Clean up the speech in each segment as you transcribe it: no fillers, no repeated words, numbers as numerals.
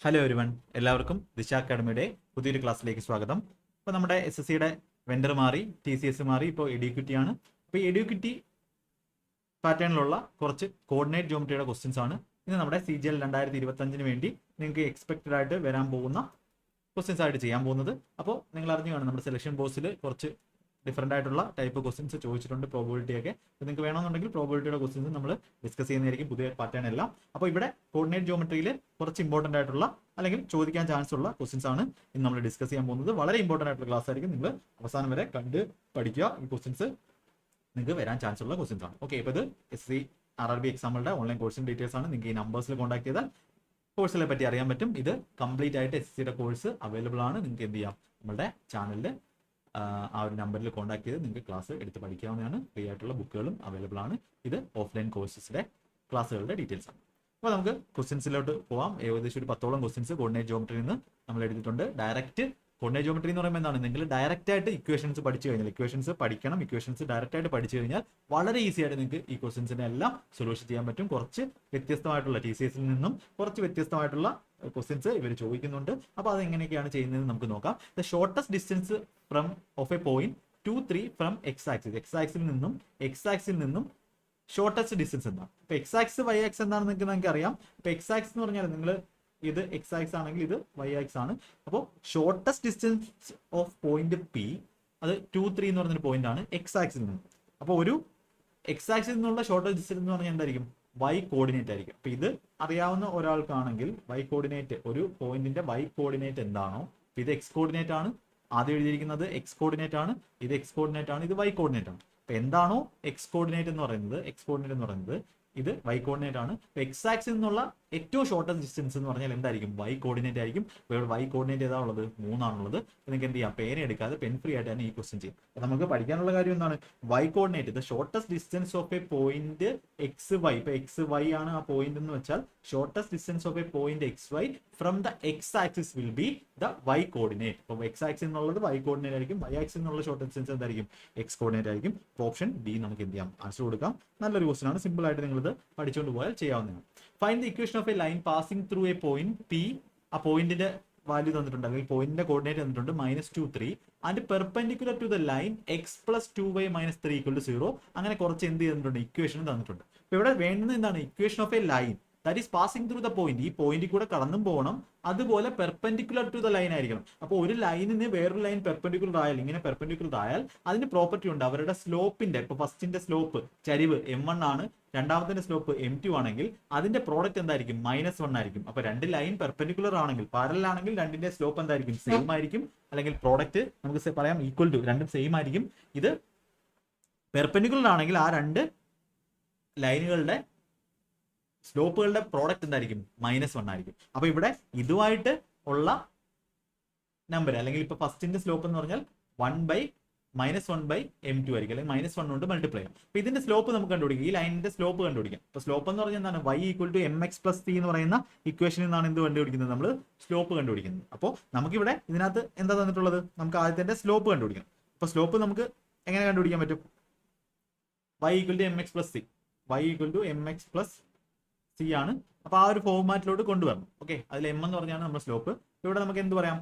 Hello everyone, എല്ലാവർക്കും ദിശ അക്കാഡമിയുടെ പുതിയൊരു ക്ലാസ്സിലേക്ക് സ്വാഗതം. ഇപ്പോൾ നമ്മുടെ SSCയുടെ വെണ്ടർ മാറി, TCS മാറി, ഇപ്പോൾ എഡ്യൂക്കിറ്റി ആണ്. അപ്പോൾ ഈ എഡ്യൂക്കിറ്റി പാറ്റേണിലുള്ള കുറച്ച് കോർഡിനേറ്റ് ജോമെട്രിയുടെ ക്വസ്റ്റ്യൻസ് ആണ് ഇന്ന് നമ്മുടെ CGL 2025 വേണ്ടി നിങ്ങൾക്ക് എക്സ്പെക്റ്റഡ് ആയിട്ട് വരാൻ പോകുന്ന ക്വസ്റ്റ്യൻസ് ആയിട്ട് ചെയ്യാൻ പോകുന്നത്. അപ്പോൾ നിങ്ങൾ അറിഞ്ഞു കാണും, നമ്മുടെ സെലക്ഷൻ ബോക്സിൽ കുറച്ച് ഡിഫറെൻ്റ് ആയിട്ടുള്ള ടൈപ്പ് ക്വസ്റ്റ്യൻസ് ചോദിച്ചിട്ടുണ്ട്, പ്രോബിലിറ്റി ഒക്കെ. അപ്പോൾ നിങ്ങൾക്ക് വേണമെന്നുണ്ടെങ്കിൽ പ്രോബിലിറ്റിയുടെ ക്വസ്റ്റ്യൻസ് നമ്മൾ ഡിസ്കസ് ചെയ്യുന്നതായിരിക്കും, പുതിയ പാറ്റേൺ എല്ലാം. അപ്പോൾ ഇവിടെ കോർഡിനേറ്റ് ജോമെട്രിയിൽ കുറച്ച് ഇമ്പോർട്ടൻ്റ് ആയിട്ടുള്ള അല്ലെങ്കിൽ ചോദിക്കാൻ ചാൻസ് ഉള്ള ക്വസ്റ്റ്യൻസ് ആണ് ഇന്ന് നമ്മൾ ഡിസ്കസ് ചെയ്യാൻ പോകുന്നത്. വളരെ ഇമ്പോർട്ടൻ്റ് ആയിട്ടുള്ള ക്ലാസ് ആയിരിക്കും, നിങ്ങൾ അവസാനം വരെ കണ്ട് പഠിക്കുക. ഈ ക്വസ്റ്റ്യൻസ് നിങ്ങൾക്ക് വരാൻ ചാൻസ് ഉള്ള ക്വസ്റ്റ്യൻസ് ആണ്. ഓക്കെ, ഇപ്പോൾ ഇത് SSC RRB എക്സാമുകളുടെ ഓൺലൈൻ കോഴ്സിൻ്റെ ഡീറ്റെയിൽസ് ആണ്. നിങ്ങൾക്ക് ഈ നമ്പേഴ്സിൽ കോൺടാക്ട് ചെയ്താൽ കോഴ്സിനെ പറ്റി അറിയാൻ പറ്റും. ഇത് കംപ്ലീറ്റ് ആയിട്ട് SSCയുടെ കോഴ്സ് അവൈലബിൾ ആണ്. നിങ്ങൾക്ക് എന്ത് ചെയ്യാം, നമ്മുടെ ചാനലിൽ ആ ഒരു നമ്പറിൽ കോൺടാക്ട് ചെയ്ത് നിങ്ങൾക്ക് ക്ലാസ് എടുത്ത് പഠിക്കാവുന്നതാണ്. ഫ്രീ ആയിട്ടുള്ള ബുക്കുകളും അവൈലബിൾ ആണ്. ഇത് ഓഫ്ലൈൻ കോഴ്സസിലെ ക്ലാസ്സുകളുടെ ഡീറ്റെയിൽസ് ആണ്. അപ്പോൾ നമുക്ക് ക്വസ്റ്റ്യൻസിലോട്ട് പോവാം. ഏകദേശം ഒരു 10ഓളം ക്വസ്റ്റ്യൻസ് കോർഡിനേറ്റ് ജോമെട്രിയിൽ നിന്ന് നമ്മൾ എടുത്തിട്ടുണ്ട്. ഡയറക്റ്റ് കോർഡിനേറ്റ് ജോമെട്രി എന്ന് പറയുമ്പോൾ എന്താണ്, നിങ്ങൾ ഡയറക്റ്റ് ആയിട്ട് ഇക്വേഷൻസ് പഠിച്ചു കഴിഞ്ഞാൽ, ഇക്വേഷൻസ് പഠിക്കണം, ഇക്വേഷൻസ് ഡയറക്റ്റ് ആയിട്ട് പഠിച്ചു കഴിഞ്ഞാൽ വളരെ ഈസി ആയിട്ട് നിങ്ങൾക്ക് ഈ ക്വസ്റ്റ്യൻസിനെ എല്ലാം സൊല്യൂഷൻ ചെയ്യാൻ പറ്റും. കുറച്ച് വ്യത്യസ്തമായിട്ടുള്ള TCSൽ നിന്നും കുറച്ച് വ്യത്യസ്തമായിട്ടുള്ള ക്വസ്റ്റ്യൻസ് ഇവർ ചോദിക്കുന്നുണ്ട്. അപ്പോൾ അത് എങ്ങനെയൊക്കെയാണ് ചെയ്യുന്നത് നമുക്ക് നോക്കാം. The shortest distance from of a point 2, 3 from x axis. X ആക്സിൽ നിന്നും ഷോർട്ടസ്റ്റ് ഡിസ്റ്റൻസ് എന്താണ്? ഇപ്പൊ എക്സ് ആക്സ് വൈ ആക്സ് എന്താണെന്ന് നിങ്ങൾക്ക് അറിയാം. ഇപ്പൊ എക്സ് ആക്സ് എന്ന് പറഞ്ഞാൽ നിങ്ങൾ ഇത് എക്സ് ആക്സ് ആണെങ്കിൽ ഇത് വൈ ആക്സ് ആണ്. അപ്പോൾ shortest distance of point P അത് 2, 3 എന്ന് പറഞ്ഞൊരു പോയിന്റ് ആണ് എക്സ് ആക്സിൽ നിന്ന്. അപ്പോൾ ഒരു എക്സ് ആക്സിൽ നിന്നുള്ള ഷോർട്ടസ്റ്റ് ഡിസ്റ്റൻസ് എന്ന് പറഞ്ഞാൽ എന്തായിരിക്കും? വൈ കോർഡിനേറ്റ് ആയിരിക്കും. അപ്പൊ ഇത് അറിയാവുന്ന ഒരാൾക്കാണെങ്കിൽ വൈ കോർഡിനേറ്റ്, ഒരു പോയിന്റിന്റെ വൈ കോർഡിനേറ്റ് എന്താണോ, ഇത് എക്സ് കോർഡിനേറ്റ് ആണ്, ആദ്യം എഴുതിയിരിക്കുന്നത് എക്സ് കോർഡിനേറ്റ് ആണ്, ഇത് എക്സ് കോർഡിനേറ്റ് ആണ്, ഇത് വൈ കോർഡിനേറ്റ് ആണ്. അപ്പൊ എന്താണോ എക്സ് കോർഡിനേറ്റ് എന്ന് പറയുന്നത്, ഇത് വൈ കോർഡിനേറ്റ് ആണ്. എക്സ് ആക്സിൽ നിന്നുള്ള ഏറ്റവും ഷോർട്ടസ്റ്റ് ഡിസ്റ്റൻസ് എന്ന് പറഞ്ഞാൽ എന്തായിരിക്കും? വൈ കോർഡിനേറ്റ് ആയിരിക്കും. ഇവിടെ വൈ കോർഡിനേറ്റ് ഏതാ ഉള്ളത്? 3 ആണുള്ളത്. നിങ്ങൾക്ക് എന്ത് ചെയ്യാം, പേന എടുക്കാതെ പെൻ ഫ്രീ ആയിട്ട് തന്നെ ഈ ക്വസ്റ്റ്യൻ ചെയ്യും. നമുക്ക് പഠിക്കാനുള്ള കാര്യം എന്താണ്? Y coordinate, the shortest distance of a point x y. ഇപ്പൊ എക്സ് വൈ ആണ് ആ പോയിന്റ് എന്ന് വെച്ചാൽ shortest distance of a point x y from the x axis will be the y coordinate. അപ്പൊ എക്സ് ആക്സിൽ നിന്നുള്ളത് വൈ കോർഡിനേറ്റ് ആയിരിക്കും, y ആക്സിൽ നിന്നുള്ള ഷോർട്ടസ്റ്റ് ഡിസ്റ്റൻസ് എന്തായിരിക്കും? എക്സ് കോർഡിനേറ്റ് ആയിരിക്കും. ഓപ്ഷൻ ഡി നമുക്ക് എന്ത് ചെയ്യാം, ആൻസർ കൊടുക്കാം. നല്ലൊരു ക്വസ്റ്റൻ ആണ്, സിമ്പിൾ ആയിട്ട് നിങ്ങൾ ഇത് പഠിച്ചുകൊണ്ട് പോയാൽ ചെയ്യാവുന്നതാണ്. Find the equation of A line passing through A point P. ആ പോയിന്റിന്റെ വാല്യൂ തന്നിട്ടുണ്ട്, അല്ലെങ്കിൽ പോയിന്റിന്റെ കോർഡിനേറ്റ് തന്നിട്ടുണ്ട് -2, 3 and perpendicular to the line x + 2y - 3 = 0. അങ്ങനെ കുറച്ച് എന്ത് ചെയ്തിട്ടുണ്ട്, ഇക്വേഷൻ തന്നിട്ടുണ്ട്. അപ്പൊ ഇവിടെ വേണ്ടുന്നത് എന്താണ്? Equation of A line that is passing through the point. ഈ പോയിന്റിൽ കൂടെ കടന്നും പോകണം, അതുപോലെ പെർപെൻഡിക്കുലർ ടു ദ ലൈൻ ആയിരിക്കണം. അപ്പോൾ ഒരു ലൈനിന് വേറൊരു ലൈൻ പെർപെൻഡിക്കുലർ ആയാൽ, ഇങ്ങനെ പെർപെൻഡിക്കുലർ ആയാൽ അതിന് പ്രോപ്പർട്ടി ഉണ്ട്. അവരുടെ സ്ലോപ്പിന്റെ, ഇപ്പൊ ഫസ്റ്റിന്റെ സ്ലോപ്പ് ചരിവ് M1 ആണ്, രണ്ടാമത്തെ സ്ലോപ്പ് M2 ആണെങ്കിൽ അതിന്റെ പ്രോഡക്റ്റ് എന്തായിരിക്കും? -1 ആയിരിക്കും. അപ്പൊ രണ്ട് ലൈൻ പെർപെൻഡിക്കുലർ ആണെങ്കിൽ, പാരലൽ ആണെങ്കിൽ രണ്ടിന്റെ സ്ലോപ്പ് എന്തായിരിക്കും? സെയിം ആയിരിക്കും. അല്ലെങ്കിൽ പ്രോഡക്റ്റ് നമുക്ക് പറയാം ഈക്വൽ ടു, രണ്ടും സെയിം ആയിരിക്കും. ഇത് പെർപെൻഡിക്കുലർ ആണെങ്കിൽ ആ രണ്ട് ലൈനുകളുടെ സ്ലോപ്പുകളുടെ പ്രോഡക്റ്റ് എന്തായിരിക്കും? -1 ആയിരിക്കും. അപ്പൊ ഇവിടെ ഇതുമായിട്ട് ഉള്ള നമ്പർ, അല്ലെങ്കിൽ ഇപ്പൊ ഫസ്റ്റിന്റെ സ്ലോപ്പ് എന്ന് പറഞ്ഞാൽ -1/M2 ആയിരിക്കും, അല്ലെങ്കിൽ -1 കൊണ്ട് മൾട്ടിപ്ലൈ ചെയ്യാം. അപ്പൊ ഇതിന്റെ സ്ലോപ്പ് നമുക്ക് കണ്ടുപിടിക്കാം, ഈ ലൈനിന്റെ സ്ലോപ്പ് കണ്ടുപിടിക്കാം. അപ്പൊ സ്ലോപ്പ് എന്ന് പറഞ്ഞാൽ എന്താണ്? y = mx + c എന്ന് പറയുന്ന ഇക്വേഷനിൽ നിന്നാണ് എന്ത് കണ്ടുപിടിക്കുന്നത്? നമ്മൾ സ്ലോപ്പ് കണ്ടുപിടിക്കുന്നത്. അപ്പോൾ നമുക്കിവിടെ ഇതിനകത്ത് എന്താ തന്നിട്ടുള്ളത്? നമുക്ക് ആദ്യത്തെ സ്ലോപ്പ് കണ്ടുപിടിക്കാം. അപ്പൊ സ്ലോപ്പ് നമുക്ക് എങ്ങനെ കണ്ടുപിടിക്കാൻ പറ്റും? y = mx + c. y = mx + c ആണ്. അപ്പൊ ആ ഒരു ഫോർമാറ്റിലോട്ട് കൊണ്ടുവരണം. ഓക്കെ, അതിൽ m എന്ന് പറഞ്ഞാണ് നമ്മുടെ സ്ലോപ്പ്. ഇവിടെ നമുക്ക് എന്ത് പറയാം?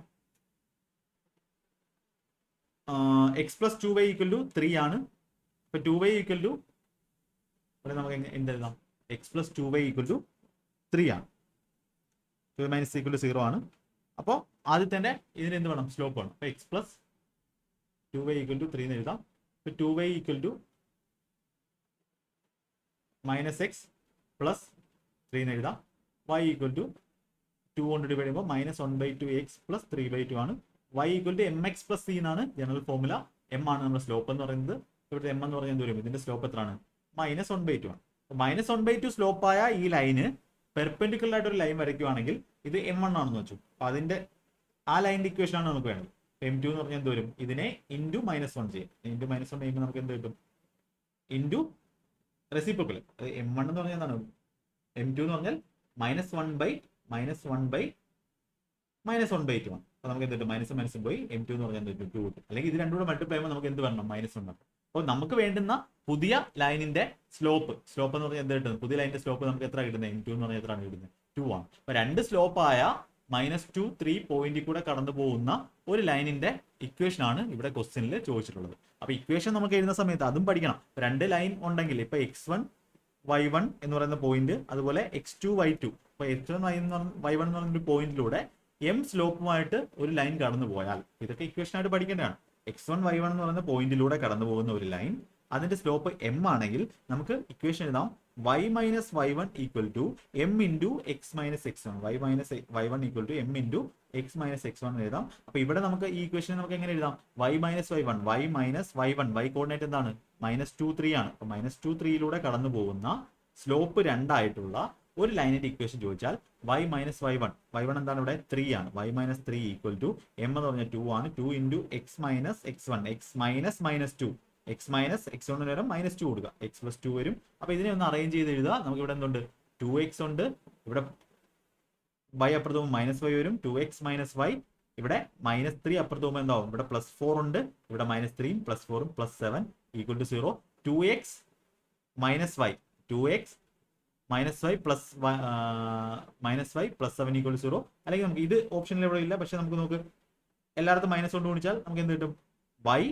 x + 2y = 3 ആണ്. അപ്പൊ 2y = ഇവിടെ നമുക്ക് എന്ത് എഴുതാം? x + 2y = 3 ആണ്. 2 - c = 0 ആണ്. അപ്പോൾ ആദ്യത്തെ ഇതിന് എന്ത് വേണം? സ്ലോപ്പ് വേണം. അപ്പൊ x + 2y = 3 എന്ന് എഴുതാം. അപ്പൊ 2y = -x + 3 എന്ന് എഴുതാം. y = 2 കൊണ്ട് ഡിവൈഡ് ചെയ്യുമ്പോൾ -1/2x + 3/2 ആണ്. y = mx + c എന്നാണ് ജനറൽ ഫോർമുല. m ആണ് നമ്മുടെ സ്ലോപ്പ് എന്ന് പറയുന്നത്. ഇവിടുത്തെ m എന്ന് പറഞ്ഞാൽ എന്ത് വരും? ഇതിന്റെ സ്ലോപ്പ് എത്രയാണ്? -1/2 ആണ്. -1/2 സ്ലോപ്പായ ഈ ലൈന് പെർപെൻഡിക്കുലർ ആയിട്ട് ഒരു ലൈൻ വരയ്ക്കുവാണെങ്കിൽ ഇത് M1 ആണെന്ന് വെച്ചു. അപ്പൊ അതിന്റെ ആ ലൈനിന്റെ ഇക്വേഷൻ ആണ് നമുക്ക് വേണ്ടത്. M2 എന്ന് പറഞ്ഞാൽ എന്ത് വരും? ഇതിനെ ഇൻറ്റു -1 ചെയ്യും. ഇൻറ്റു -1 ചെയ്യുമ്പോൾ നമുക്ക് എന്ത് കിട്ടും? Into reciprocal. M1 എന്ന് പറഞ്ഞാൽ എന്താണ്? M2 എന്ന് പറഞ്ഞാൽ -1/-1/-2 ആണ്. അപ്പൊ നമുക്ക് എന്ത് കിട്ടും? -1 പോയി M2 എന്ന് പറഞ്ഞാൽ 2 കിട്ടും. അല്ലെങ്കിൽ ഇത് രണ്ടും കൂടെ മൾട്ടിപ്ലൈ ചെയ്യുമ്പോൾ നമുക്ക് എന്ത് വരണം? -1. അപ്പോൾ നമുക്ക് വേണ്ടുന്ന പുതിയ ലൈനിന്റെ സ്ലോപ്പ് എന്ന് പറഞ്ഞാൽ എന്ത് കിട്ടുന്നത്? പുതിയ ലൈനിന്റെ സ്ലോപ്പ് നമുക്ക് എത്ര കിട്ടുന്നത്? M2 എന്ന് പറഞ്ഞാൽ എത്രയാണ് കിട്ടുന്നത്? 2 ആണ്. അപ്പൊ രണ്ട് സ്ലോപ്പായ -2 3 പോയിന്റിൽ കൂടെ കടന്നു പോകുന്ന ഒരു ലൈനിന്റെ ഇക്വേഷൻ ആണ് ഇവിടെ ക്വസ്റ്റ്യനിൽ ചോദിച്ചിട്ടുള്ളത്. അപ്പൊ ഇക്വേഷൻ നമുക്ക് എഴുതുന്ന സമയത്ത് അതും പഠിക്കണം. രണ്ട് ലൈൻ ഉണ്ടെങ്കിൽ ഇപ്പൊ x1 y1 എന്ന് പറയുന്ന പോയിന്റ്, അതുപോലെ x2 y2. ഇപ്പൊ x1 y1 എന്ന് പറയുന്ന ഒരു പോയിന്റിലൂടെ m സ്ലോപ്പുമായിട്ട് ഒരു ലൈൻ കടന്നു പോയാൽ, ഇതൊക്കെ ഇക്വേഷൻ ആയിട്ട് പഠിക്കേണ്ടതാണ്. x1 y1 എന്ന് പറയുന്ന പോയിന്റിലൂടെ കടന്നു പോകുന്ന ഒരു ലൈൻ, അതിന്റെ സ്ലോപ്പ് m ആണെങ്കിൽ നമുക്ക് ഇക്വേഷൻ എഴുതാം y minus y1 equal to m into x minus x1. y minus y1 equal to m into x minus x1 എഴുതാം. അപ്പൊ ഇവിടെ നമുക്ക് ഈ ഇക്വേഷൻ നമുക്ക് എങ്ങനെ എഴുതാം? y minus y1, y minus y1, y coordinate എന്താണ്? -2 3 ആണ്. അപ്പൊ -2 3 കടന്നു പോകുന്ന സ്ലോപ്പ് 2 ആയിട്ടുള്ള ഒരു ലൈനിന്റെ ഇക്വേഷൻ ചോദിച്ചാൽ y minus y1, y1 എന്താണ് ഇവിടെ? 3 ആണ്. y minus 3 equal to m എന്ന് പറഞ്ഞാൽ 2 ആണ്. 2 into x minus x1, x minus -2, x minus x1 വരും -2 കൊടുക്കുക, x plus 2 വരും. അപ്പൊ ഇതിനെ ഒന്ന് അറേഞ്ച് ചെയ്ത് എഴുതുക. നമുക്ക് ഇവിടെ എന്തുണ്ട്? 2x ഉണ്ട്, ഇവിടെ y അപ്പുറത്ത് പോകുമ്പോൾ -y വരും, 2x minus y, ഇവിടെ -3 അപ്പുറത്ത് പോകുമ്പോൾ എന്താവും? ഇവിടെ +4 ഉണ്ട്, ഇവിടെ -3 +4 +7 equal to 0. 2x minus y, 2x minus y plus +7 equal to 0. അല്ലെങ്കിൽ നമുക്ക് ഇത് ഓപ്ഷനിൽ ഇവിടെ ഇല്ല, പക്ഷെ നമുക്ക് നോക്ക് എല്ലായിടത്തും മൈനസ് കൊണ്ട് ഗുണിച്ചാൽ നമുക്ക് എന്ത് കിട്ടും? y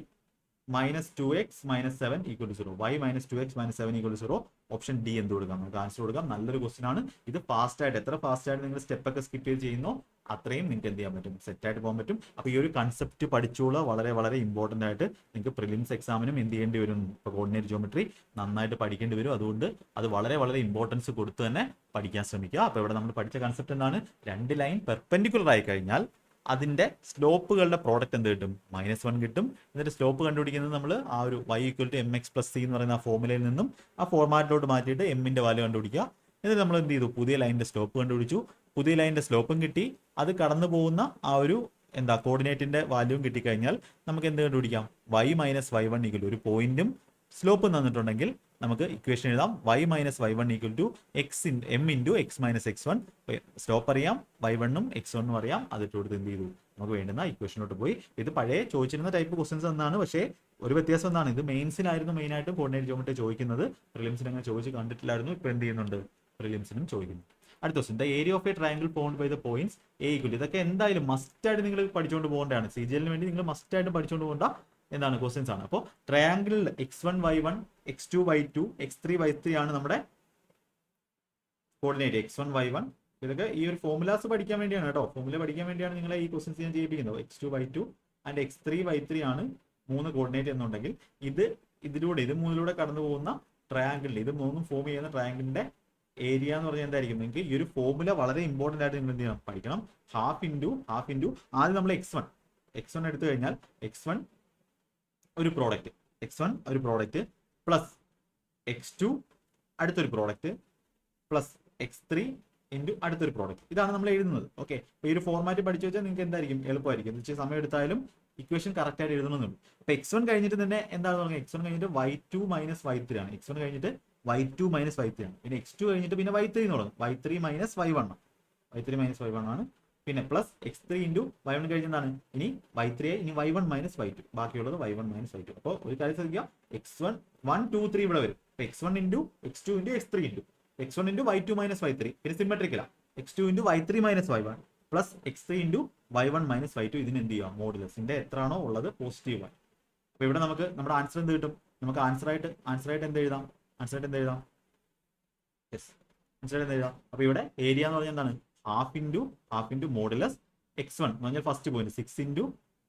-2x minus 7 equal to 0. y minus 2x minus 7 equal to 0. Option D എന്ത് കൊടുക്കാം? നമുക്ക് ആൻസർ കൊടുക്കാം. നല്ലൊരു ക്വസ്റ്റൻ ആണ് ഇത്. ഫാസ്റ്റ് ആയിട്ട്, എത്ര ഫാസ്റ്റ് ആയിട്ട് നിങ്ങൾ സ്റ്റെപ്പ് ഒക്കെ സ്കിപ്പ് ചെയ്ത് ചെയ്യുന്നോ അത്രയും നിങ്ങൾക്ക് എന്ത് ചെയ്യാൻ പറ്റും? സെറ്റ് ആയിട്ട് പോകാൻ പറ്റും. അപ്പോൾ ഈ ഒരു കൺസെപ്റ്റ് പഠിച്ചോളൂ. വളരെ വളരെ ഇമ്പോർട്ടന്റ് ആയിട്ട് നിങ്ങൾക്ക് പ്രിലിംസ് എക്സാമിനും എന്ത് ചെയ്യേണ്ടി വരും? ഇപ്പോൾ കോർഡിനേറ്റ് ജിയോമെട്രി നന്നായിട്ട് പഠിക്കേണ്ടി വരും. അതുകൊണ്ട് അത് വളരെ വളരെ ഇമ്പോർട്ടൻസ് കൊടുത്ത് തന്നെ പഠിക്കാൻ ശ്രമിക്കുക. അപ്പോൾ ഇവിടെ നമ്മൾ പഠിച്ച കൺസെപ്റ്റ് എന്താണ്? രണ്ട് ലൈൻ പെർപെൻഡിക്കുലർ ആയി കഴിഞ്ഞാൽ അതിന്റെ സ്ലോപ്പുകളുടെ പ്രോഡക്റ്റ് എന്ത് കിട്ടും? -1 കിട്ടും. എന്നിട്ട് സ്ലോപ്പ് കണ്ടുപിടിക്കുന്നത് നമ്മൾ ആ ഒരു y = mx + c എന്ന് പറയുന്ന ആ ഫോർമുലയിൽ നിന്നും ആ ഫോർമാറ്റിലോട്ട് മാറ്റിയിട്ട് എമ്മിന്റെ വാല്യൂ കണ്ടുപിടിക്കുക. എന്നിട്ട് നമ്മൾ എന്ത് ചെയ്തു? പുതിയ ലൈനിന്റെ സ്ലോപ്പ് കണ്ടുപിടിച്ചു. പുതിയ ലൈനിന്റെ സ്ലോപ്പും കിട്ടി, അത് കടന്നു പോകുന്ന ആ ഒരു കോർഡിനേറ്റിന്റെ വാല്യൂവും കിട്ടിക്കഴിഞ്ഞാൽ നമുക്ക് എന്ത് കണ്ടുപിടിക്കാം? y minus y1 equal to ഒരു പോയിന്റും സ്ലോപ്പ് തന്നിട്ടുണ്ടെങ്കിൽ നമുക്ക് ഇക്വേഷൻ എഴുതാം y minus y1 equal to m into x minus x1. Slope അറിയാം, y1 ഉം x1 ഉം അറിയാം. അതിട്ട് കൊടുത്ത് എന്ത് ചെയ്തു? നമുക്ക് വേണ്ടുന്ന ഇക്വേഷനോട്ട് പോയി. ഇത് പഴയ ചോദിച്ചിരുന്ന ടൈപ്പ് ക്വസ്റ്റൻസ് എന്നാണ്, പക്ഷേ ഒരു വ്യത്യാസം എന്താണ്? ഇത് മെയിൻസിലായിരുന്നു മെയിനായിട്ട് കോർഡിനേറ്റ് ജിയോമെട്രി ചോദിക്കുന്നത്. പ്രിലിംസിന് അങ്ങനെ ചോദിച്ച് കണ്ടിട്ടില്ലായിരുന്നു. ഇപ്പൊ എന്ത് ചെയ്യുന്നുണ്ട്? പ്രിലിംസിനും ചോദിക്കുന്നു. അടുത്ത question, the area of a triangle formed by the points a equal to. ഇതൊക്കെ എന്തായാലും മസ്റ്റ് ആയിട്ട് നിങ്ങൾ പഠിച്ചുകൊണ്ട് പോകേണ്ടതാണ്. CGL-ന് വേണ്ടി നിങ്ങൾ മസ്റ്റ് ആയിട്ട് പഠിച്ചുകൊണ്ട് പോകേണ്ട എന്താണ് ക്വസ്റ്റ്യൻസ് ആണ്. അപ്പോൾ ട്രയാങ്കിളിൽ x1 y1, x2 y2, x3 y3 ആണ് നമ്മുടെ കോർഡിനേറ്റ്. x1 y1 ഇതൊക്കെ ഈ ഒരു ഫോർമുലാസ് പഠിക്കാൻ വേണ്ടിയാണ് കേട്ടോ. ഫോർമുല പഠിക്കാൻ വേണ്ടിയാണ് നിങ്ങളെ ഈ ക്വസ്റ്റ്യൻസ് ഞാൻ ചെയ്യിപ്പിക്കുന്നത്. x2 y2 and x3 y3 ആണ് 3 കോർഡിനേറ്റ് എന്നുണ്ടെങ്കിൽ ഇത് മൂന്നിലൂടെ കടന്നു പോകുന്ന ട്രയാങ്കിളിൽ ഇത് മൂന്നും ഫോം ചെയ്യുന്ന ട്രയാങ്കിളിന്റെ ഏരിയ എന്ന് പറഞ്ഞാൽ എന്തായിരിക്കും? നിങ്ങൾക്ക് ഈ ഒരു ഫോർമുല വളരെ ഇമ്പോർട്ടന്റ് ആയിട്ട് നിങ്ങൾ എന്ത് ചെയ്യണം? പഠിക്കണം. ഹാഫ് ഇൻറ്റു ആദ്യം നമ്മൾ x1 എടുത്തു കഴിഞ്ഞാൽ x1 ഒരു പ്രോഡക്റ്റ് പ്ലസ് x2 അടുത്തൊരു പ്രോഡക്റ്റ് പ്ലസ് x3 ഇൻറ്റു അടുത്തൊരു പ്രോഡക്റ്റ്. ഇതാണ് നമ്മൾ എഴുതുന്നത്. ഓക്കെ, അപ്പോൾ ഈ ഒരു ഫോർമാറ്റ് പഠിച്ചു വെച്ചാൽ നിങ്ങൾക്ക് എന്തായിരിക്കും? എളുപ്പമായിരിക്കും. എന്ന് വെച്ചാൽ സമയം എടുത്താലും ഇക്വേഷൻ കറക്റ്റ് ആയിട്ട് എഴുതണമെന്നുള്ളൂ. അപ്പോൾ x1 കഴിഞ്ഞിട്ട് തന്നെ എന്താണെന്ന് പറഞ്ഞാൽ x1 കഴിഞ്ഞിട്ട് y2 minus y3 ആണ്. x1 കഴിഞ്ഞിട്ട് y2 minus y3 ആണ്. പിന്നെ x2 കഴിഞ്ഞിട്ട് പിന്നെ y3 എന്ന് തുടങ്ങും. y3 minus y1 ആണ്. പിന്നെ പ്ലസ് x3 ഇൻറ്റു y1 കഴിഞ്ഞതാണ്. ഇനി y3 ഇനി y1 minus y2, ബാക്കിയുള്ളത് y1 minus y2. അപ്പോൾ ഒരു കാര്യം ശ്രദ്ധിക്കുക, x1 1 2 3 ഇവിടെ വരും. x1 into x2 into x3 into x1 into y2 minus y3. പിന്നെ സിമെട്രിക്കല x2 into y3 minus y1 plus x3 into y1 minus y2. ഇതിന് എന്ത് ചെയ്യുക? മോഡുലസിന്റെ എത്രയാണോ ഉള്ളത് പോസിറ്റീവ് ആയി. അപ്പോൾ ഇവിടെ നമുക്ക് നമ്മുടെ ആൻസർ എന്ത് കിട്ടും? നമുക്ക് ആൻസർ ആയിട്ട് എന്ത് എഴുതാം? ആൻസർ എന്ത് എഴുതാം? അപ്പോൾ ഇവിടെ ഏരിയ എന്ന് പറഞ്ഞാൽ എന്താണ്? ഹാഫ് ഇൻറ്റു മോഡുലസ് x1 എന്ന് പറഞ്ഞാൽ first point 6 into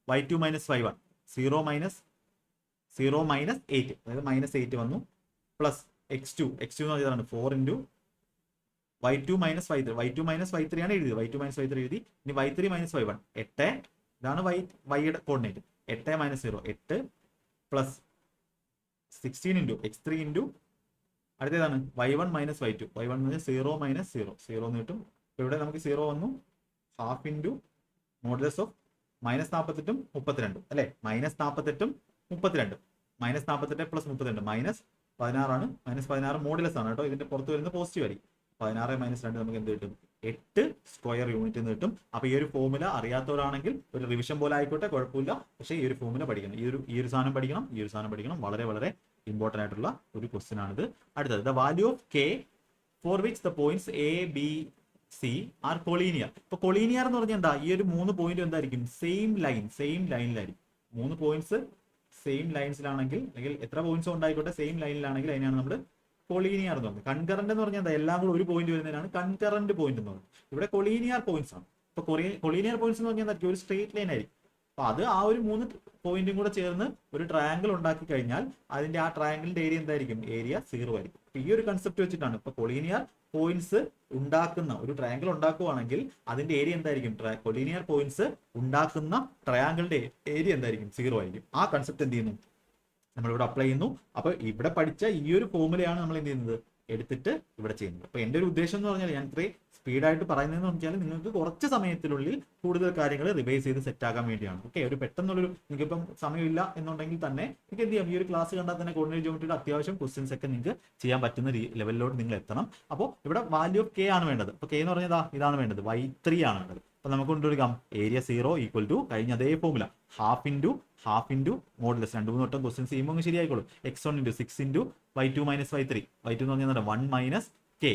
y2 minus y1, 0 minus 8, അതായത് -8 വന്നു, പ്ലസ് x2 എന്ന് പറഞ്ഞാൽ 4 ഇൻറ്റു y2 minus y3 ആണ് എഴുതിയത്. y2 minus y3 എഴുതി. ഇനി y3 minus y1 8, ഇതാണ് y-യുടെ കോർഡിനേറ്റ്. 8 - 0 8 പ്ലസ് 16 ഇൻറ്റു x3 ഇൻറ്റു അടുത്തേതാണ് y1 minus y2. y1 എന്ന് പറഞ്ഞാൽ 0 മൈനസ് 0 എന്ന് കിട്ടും. ഇവിടെ നമുക്ക് 0 വന്നു. ഹാഫ് ഇൻറ്റു മോഡുലസ് ഓഫ് -48 32 അല്ലെ? -48 32, -48 പ്ലസ് 32 -16 ആണ്. -16 മോഡുലസ് ആണ് കേട്ടോ. ഇതിന്റെ പുറത്ത് വരുന്ന പോസിറ്റീവ് ആയിരിക്കും. 16 - 2 നമുക്ക് എന്ത് കിട്ടും? 8 സ്ക്വയർ യൂണിറ്റ് എന്ന് കിട്ടും. അപ്പൊ ഈ ഒരു ഫോർമുല അറിയാത്തവരാണെങ്കിൽ ഒരു റിവിഷൻ പോലെ ആയിക്കോട്ടെ, കുഴപ്പമില്ല. പക്ഷേ ഈ ഒരു ഫോർമുല പഠിക്കണം. ഈ ഒരു സാധനം പഠിക്കണം. വളരെ വളരെ ഇമ്പോർട്ടന്റ് ആയിട്ടുള്ള ഒരു ക്വസ്റ്റ്യൻ ആണിത്. അടുത്തത്, the value of k for which the points a b c are collinear. ഇപ്പൊ കൊളീനിയർ എന്ന് പറഞ്ഞാൽ എന്താ, ഈ ഒരു 3 പോയിന്റ് എന്തായിരിക്കും, സെയിം ലൈനിലായിരിക്കും. 3 പോയിന്റ്സ് സെയിം ലൈൻസിലാണെങ്കിൽ, അല്ലെങ്കിൽ എത്ര പോയിന്റ്സ് ഉണ്ടായിക്കോട്ടെ സെയിം ലൈനിലാണെങ്കിൽ അതിനാണ് നമ്മൾ കൊളീനിയർ എന്ന് പറയുന്നത്. കൺകറന്റ് എന്ന് പറഞ്ഞാൽ എന്താ, എല്ലാം കൂടെ ഒരു പോയിന്റ് വരുന്നതിനാണ് കൺകറന്റ് പോയിന്റ് എന്ന് പറയുന്നത്. ഇവിടെ കൊളീനിയർ പോയിന്റ്സ് ആണ്. ഇപ്പൊ കൊളീനിയർ പോയിന്റ്സ് എന്ന് പറഞ്ഞാൽ ഒരു സ്ട്രേറ്റ് ലൈൻ ആയിരിക്കും. അപ്പൊ അത് ആ ഒരു 3 പോയിന്റും കൂടെ ചേർന്ന് ഒരു ട്രയാങ്കിൾ ഉണ്ടാക്കി കഴിഞ്ഞാൽ അതിന്റെ ആ ട്രയാങ്കിളിന്റെ ഏരിയ എന്തായിരിക്കും, ഏരിയ 0 ആയിരിക്കും. ഈ ഒരു കൺസെപ്റ്റ് വെച്ചിട്ടാണ് ഇപ്പൊ കൊളീനിയർ പോയിന്റ്സ് ഉണ്ടാക്കുന്ന ഒരു ട്രയാങ്കിൾ ഉണ്ടാക്കുകയാണെങ്കിൽ അതിന്റെ ഏരിയ എന്തായിരിക്കും, കൊളീനിയർ പോയിന്റ്സ് ഉണ്ടാക്കുന്ന ട്രയാങ്കിളിന്റെ ഏരിയ എന്തായിരിക്കും, 0 ആയിരിക്കും. ആ കൺസെപ്റ്റ് എന്ത് ചെയ്യുന്നു, നമ്മളിവിടെ അപ്ലൈ ചെയ്യുന്നു. അപ്പൊ ഇവിടെ പഠിച്ച ഈ ഒരു ഫോമുലയാണ് നമ്മൾ എന്ത് ചെയ്യുന്നത്, എടുത്തിട്ട് ഇവിടെ ചെയ്യുന്നത്. അപ്പൊ എന്റെ ഒരു ഉദ്ദേശം എന്ന് പറഞ്ഞാൽ ഞാൻ ഇത്രയും സ്പീഡായിട്ട് പറയുന്നതെന്ന് പറഞ്ഞാൽ നിങ്ങൾക്ക് കുറച്ച് സമയത്തിനുള്ളിൽ കൂടുതൽ കാര്യങ്ങൾ റിവൈസ് ചെയ്ത് സെറ്റ് ആക്കാൻ വേണ്ടിയാണ്. ഓക്കെ, ഒരു പെട്ടെന്നുള്ളൊരു, നിങ്ങൾക്കിപ്പം സമയമില്ല എന്നുണ്ടെങ്കിൽ തന്നെ നിങ്ങൾക്ക് എന്ത് ചെയ്യാം, ഈ ഒരു ക്ലാസ് കണ്ടാൽ തന്നെ കോർഡിനേറ്റ് ജോമെട്രിയുടെ അത്യാവശ്യം ക്വസ്റ്റ്യൻസ് ഒക്കെ നിങ്ങൾക്ക് ചെയ്യാൻ പറ്റുന്ന ലെവലിലോട്ട് നിങ്ങൾ എത്തണം. അപ്പോൾ ഇവിടെ വാല്യൂ ഓഫ് കെ ആണ് വേണ്ടത്. അപ്പോൾ കെ എന്ന് പറഞ്ഞാൽ ഇതാണ് വേണ്ടത്, y3 ആണ് വേണ്ടത്. അപ്പൊ നമുക്ക് കൊണ്ടുവരിക്കാം ഏരിയ 0 ഈക്വൽ ടു കഴിഞ്ഞ അതേ ഫോമുല ഹാഫ് ഇൻറ്റു മോഡുലസ്. 2-3 വട്ടം ക്വസ്റ്റ്യൻസ് ചെയ്യുമ്പോൾ ശരിയായിക്കോളും. x1 × 6 × y2 - y3. y2 എന്ന് പറഞ്ഞാൽ 1 മൈനസ് കെ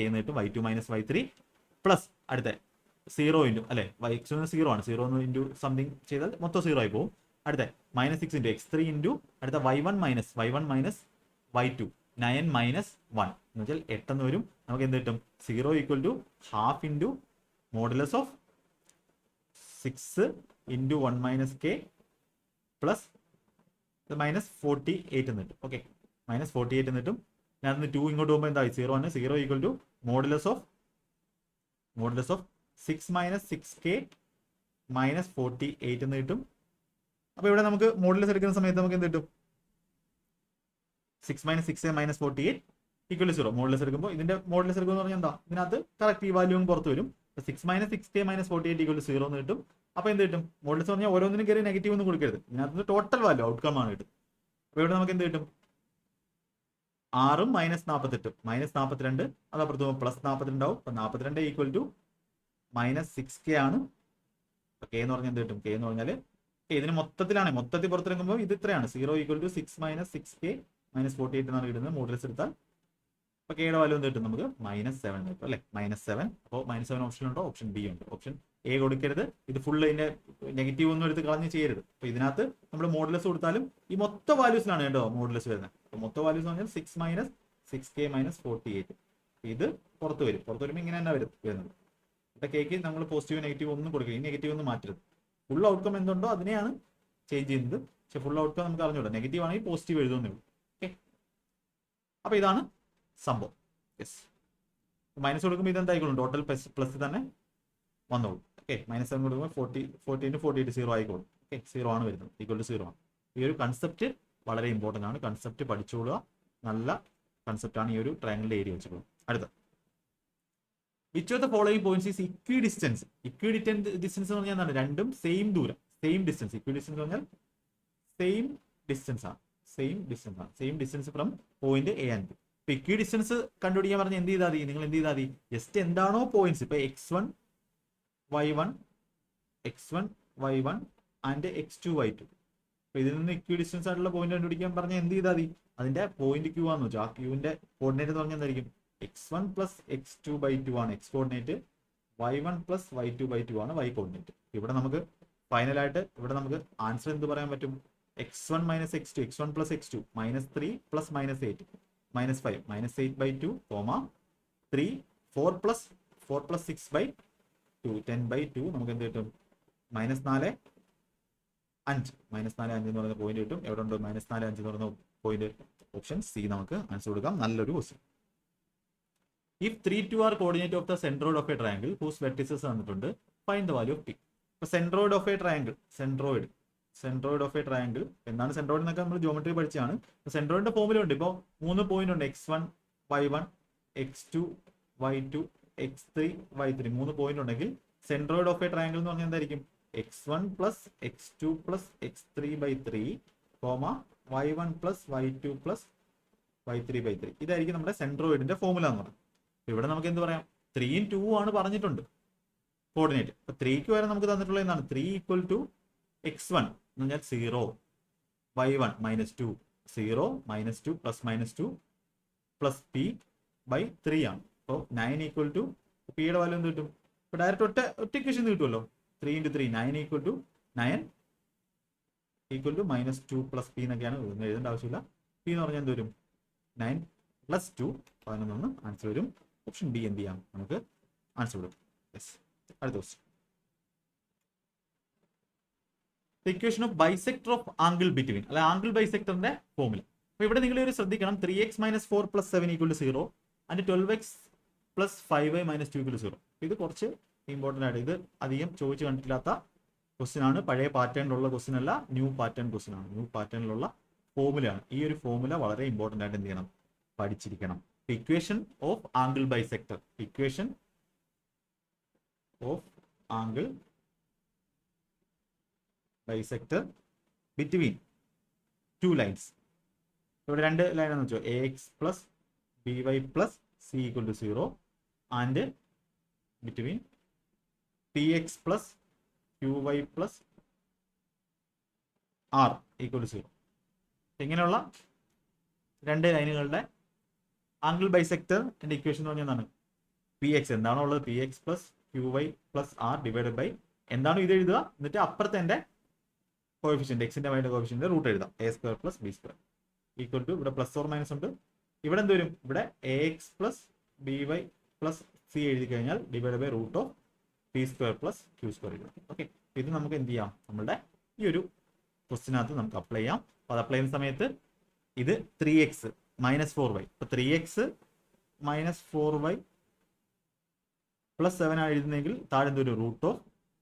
എന്ന് കിട്ടും. y2 - y3 പ്ലസ് അടുത്ത 0 ഇൻറ്റു അല്ലെ x1 0 ആണ്, 0 ഇൻറ്റു സംതിങ് ചെയ്താൽ മൊത്തം 0 ആയി പോകും. അടുത്ത -6 ഇൻറ്റു x3 ഇൻറ്റു അടുത്ത y1 മൈനസ് y2 9 - 1 എന്ന് വെച്ചാൽ 8 എന്ന് വരും. നമുക്ക് എന്ത് കിട്ടും, 0 equal to half into modulus of 6 into 1 - k plus -48 എന്ന് കിട്ടും. ഓക്കെ, -48 എന്ന് കിട്ടും. ഞാൻ 2 ഇങ്ങോട്ട് പോകുമ്പോൾ എന്തായി, 0 ആണ്. 0 equal to modulus of 6 - 6k -48 എന്ന് കിട്ടും. അപ്പൊ ഇവിടെ നമുക്ക് മോഡുലസ് എടുക്കുന്ന സമയത്ത് നമുക്ക് എന്ത് കിട്ടും, 6 - 6a - 48 ഈക്വൽ ടു 0. മോഡുലസ് എടുക്കുമ്പോൾ ഇതിന്റെ മോഡുലസ് എടുക്കുമ്പോൾ പറഞ്ഞാൽ എന്താ, ഇതിനകത്ത് കറക്റ്റ് ഈ വാല്യൂ പുറത്ത് വരും. 6 - 6k - 48 ഈക്വൽ ടു 0 എന്ന് കിട്ടും. അപ്പൊ എന്ത് കിട്ടും, മോഡുലസ് പറഞ്ഞാൽ ഓരോന്നിനും കയറി നെഗറ്റീവ് ഒന്നും കൊടുക്കരുത്, ഇതിനകത്ത് ടോട്ടൽ വാല്യൂ ഔട്ട്കം ആണ് കിട്ടും. അപ്പൊ ഇവിടെ നമുക്ക് എന്ത് കിട്ടും, 6 - 48 -42, അത് അപ്പുറത്ത് +42 ആവും. അപ്പൊ 42 ഈക്വൽ ടു -6k ആണ്. കെ എന്ന് പറഞ്ഞാൽ എന്ത് കിട്ടും, കെ എന്ന് പറഞ്ഞാൽ ഇതിന് മൊത്തത്തിൽ പുറത്തെടുക്കുമ്പോൾ ഇത് ഇത്രയാണ്, 0 ഈക്വൽ ടു 6 - 6k -48 എന്നാണ് കിട്ടുന്നത്. മോഡുലസ് എടുത്താൽ അപ്പൊ കെയുടെ വാല്യൂ എന്ത് കിട്ടും, നമുക്ക് -7 കിട്ടും അല്ലെ, -7. അപ്പോൾ -7 ഓപ്ഷൻ ഉണ്ടോ, ഓപ്ഷൻ ബി ഉണ്ട്. ഓപ്ഷൻ എ കൊടുക്കരുത്, ഇത് ഫുള്ള് ഇതിന്റെ നെഗറ്റീവ് ഒന്നും എടുത്ത് കളഞ്ഞ് ചെയ്യരുത്. അപ്പൊ ഇതിനകത്ത് നമ്മൾ മോഡുലസ് കൊടുത്താലും ഈ മൊത്തം വാല്യൂസിലാണ് കേട്ടോ മോഡുലസ് വരുന്നത്. അപ്പൊ മൊത്തം വാല്യൂസ് പറഞ്ഞാൽ 6 - 6k -48 ഇത് പുറത്ത് വരുമ്പോൾ ഇങ്ങനെ തന്നെ വരുന്നത്. ഇവിടെ കേക്ക് നമ്മൾ പോസിറ്റീവ് നെഗറ്റീവ് ഒന്നും കൊടുക്കില്ല, ഈ നെഗറ്റീവ് ഒന്നും മാറ്റരുത്. ഫുൾ ഔട്ട്കം എന്തുണ്ടോ അതിനെയാണ് ചേഞ്ച് ചെയ്യുന്നത്. പക്ഷെ ഫുൾ ഔട്ട്കം നമുക്ക് അറിഞ്ഞൂടാ, നെഗറ്റീവ് ആണെങ്കിൽ പോസിറ്റീവ് എഴുതുന്നേ ഉള്ളൂ. ഓക്കെ, അപ്പൊ ഇതാണ് സംഭവം. യെസ്, മൈനസ് കൊടുക്കുമ്പോൾ ഇതെന്തായിക്കോളും, ടോട്ടൽ പ്ലസ് തന്നെ വന്നോളൂ. ഓക്കെ, -7 കൊടുക്കുമ്പോൾ 40 × 48 0 ആയിക്കോളും. ഓക്കെ, 0 ആണ് വരുന്നത്, ഈക്വൽ ടു 0 ആണ്. ഈ ഒരു കൺസെപ്റ്റ് വളരെ ഇമ്പോർട്ടൻ്റ് ആണ്. കൺസെപ്റ്റ് പഠിച്ചോളുക, നല്ല കൺസെപ്റ്റ് ആണ് ഈ ഒരു ട്രയാങ്കിളിന്റെ ഏരിയ വെച്ചോളൂ. അടുത്ത, which of the following points is equidistance എന്ന് പറഞ്ഞാൽ എന്താണ്, രണ്ടും സെയിം ദൂരം, സെയിം ഡിസ്റ്റൻസ്. ഇക്വി ഡിസ്റ്റൻസ് പറഞ്ഞാൽ same distance from point A and B. ഇപ്പൊ ഇക്വി ഡിസ്റ്റൻസ് കണ്ടുപിടിക്കാൻ പറഞ്ഞാൽ എന്ത് ചെയ്താൽ മതി, നിങ്ങൾ എന്ത് ചെയ്താൽ മതി, ജസ്റ്റ് എന്താണോ പോയിന്റ്സ്, ഇപ്പൊ x1 y1 and x2 y2, അപ്പൊ ഇതിൽ നിന്ന് ഇക്വി ഡിസ്റ്റൻസ് ആയിട്ടുള്ള പോയിന്റ് കണ്ടുപിടിക്കാൻ പറഞ്ഞാൽ എന്ത് ചെയ്താൽ മതി, അതിന്റെ പോയിന്റ് ക്യൂ ആണെന്ന് വെച്ചാൽ ആ ക്യൂവിന്റെ കോർഡിനേറ്റ് എന്ന് പറഞ്ഞാൽ എന്തായിരിക്കും, x1 + x2/2 ആണ് x കോർഡിനേറ്റ്, y1 + y2/2 ആണ് y കോർഡിനേറ്റ്. ഇവിടെ നമുക്ക് ഫൈനലായിട്ട് ഇവിടെ നമുക്ക് ആൻസർ എന്ത് പറയാൻ പറ്റും, x1 - x2 x1 + x2 -3 + -8 -5 -8/2, 3 4 + 6/2 10/2 നമുക്ക് എന്ത് കിട്ടും, -4 5 എന്ന് പറയുന്ന പോയിന്റ് കിട്ടും. എവിടെ ഉണ്ട് -4 5 എന്ന് പറയുന്ന പോയിന്റ്, ഓപ്ഷൻ സി നമുക്ക് ആൻസർ കൊടുക്കാം. നല്ലൊരു question. If 3 2 are coordinate of the centroid of a triangle whose vertices തന്നിട്ടുണ്ട്, find the value of P. ഇപ്പൊ സെൻട്രോയിഡ് ഓഫ് എ ട്രയാങ്കിൾ എന്താണ് സെൻട്രോയിഡ് എന്നൊക്കെ നമ്മൾ ജോമെട്രി പഠിച്ചാണ്. സെൻട്രോയിഡിന്റെ ഫോമില ഉണ്ട്. ഇപ്പോൾ 3 പോയിന്റ് ഉണ്ട്, x1 y1 x2 y2 x3 y3 3 point ഉണ്ടെങ്കിൽ സെൻട്രോയിഡ് ഓഫ് എ ട്രയാങ്കിൾ എന്ന് പറഞ്ഞാൽ എന്തായിരിക്കും, x1 + x2 + x3/3 y1 + y2 + y3/3 ഇതായിരിക്കും നമ്മുടെ സെൻട്രോയിഡിന്റെ ഫോമുല എന്ന് പറയുന്നത്. ഇവിടെ നമുക്ക് എന്ത് പറയാം, 3 2 ആണ് പറഞ്ഞിട്ടുണ്ട് കോർഡിനേറ്റ്. അപ്പൊ 3ക്ക് വരെ നമുക്ക് തന്നിട്ടുള്ള എന്താണ്, 3 ഈക്വൽ ടു x1 എന്ന് പറഞ്ഞാൽ 0 y1 -2 0 -2 + -2 + p/3 ആണ്. അപ്പോൾ 9 ഈക്വൽ ടു പിയുടെ വാല്യൂ എന്ത് കിട്ടും? ഇപ്പൊ ഡയറക്റ്റ് ഒറ്റ ഇക്വേഷൻ കിട്ടുമല്ലോ. 3 × 3 9 equal to 9 equal to -2 + p എന്നൊക്കെയാണ് എഴുതേണ്ട ആവശ്യമില്ല. പി എന്ന് പറഞ്ഞാൽ എന്ത് വരും? 9 + 2 11 ആൻസർ വരും. ഓപ്ഷൻ ഡി എന്ത് ചെയ്യാം, നമുക്ക് ആൻസർ വരും. യെസ്. അടുത്ത question. Equation of bisector of angle between, അല്ലെ ആംഗിൾ ബൈസെക്ടറിന്റെ ഫോർമുല. അപ്പൊ ഇവിടെ നിങ്ങൾ ഒരു ശ്രദ്ധിക്കണം, 3x - 4 + 7 = 0 ആൻഡ് 12x + 5y - 2 = 0. ഇത് കുറച്ച് ഇമ്പോർട്ടൻ്റ് ആയിട്ട്, ഇത് അധികം ചോദിച്ചു കണ്ടിട്ടില്ലാത്ത ക്വസ്റ്റ്യൻ ആണ്. പഴയ പാറ്റേണിലുള്ള ക്വസ്റ്റ്യൻ അല്ല, ന്യൂ പാറ്റേൺ ക്വസ്റ്റ്യൻ ആണ്. ന്യൂ പാറ്റേണിലുള്ള ഫോർമുലയാണ്. ഈ ഒരു ഫോർമുല വളരെ ഇമ്പോർട്ടൻ്റ് ആയിട്ട് എന്ത് ചെയ്യണം, പഠിച്ചിരിക്കണം. Equation of angle bisector, equation of angle bisector between two lines. ഇവിടെ രണ്ട് ലൈൻ എന്ന് വെച്ചോ, ax + by + c = 0 and between px + qy + r = 0. ഇങ്ങനെയുള്ള രണ്ട് ലൈനുകളുടെ ആംഗിൾ ബൈസെക്ടർ ഇക്വേഷൻ എന്ന് പറഞ്ഞാൽ എന്താണ്? px എന്താണോ ഉള്ളത്, px + qy + r divided by എന്താണോ ഇത് എഴുതുക, എന്നിട്ട് അപ്പുറത്തെ എൻ്റെ കോഎഫിഷ്യന്റ് എക്സിന്റെ വൈൻ്റെ കോഎഫിഷ്യന്റ് റൂട്ട് എഴുതാം. a² + b² ഈക്വൽ ടു, ഇവിടെ പ്ലസ് ഓർ മൈനസ് ഉണ്ട്, ഇവിടെ എന്ത് വരും? ഇവിടെ ax + by + c എഴുതി കഴിഞ്ഞാൽ divide by root of p² + q² എഴുതാം. ഓക്കെ, ഇത് നമുക്ക് എന്ത് ചെയ്യാം, നമ്മുടെ ഈ ഒരു ക്വസ്റ്റിനകത്ത് നമുക്ക് അപ്ലൈ ചെയ്യാം. അപ്പോൾ അത് അപ്ലൈ ചെയ്യുന്ന സമയത്ത് ഇത് 3x - 4y, ഇപ്പൊ 3x - 4y + 7 ആണ് എഴുതുന്നതെങ്കിൽ താഴെ എന്തൊരു റൂട്ട് ഓഫ്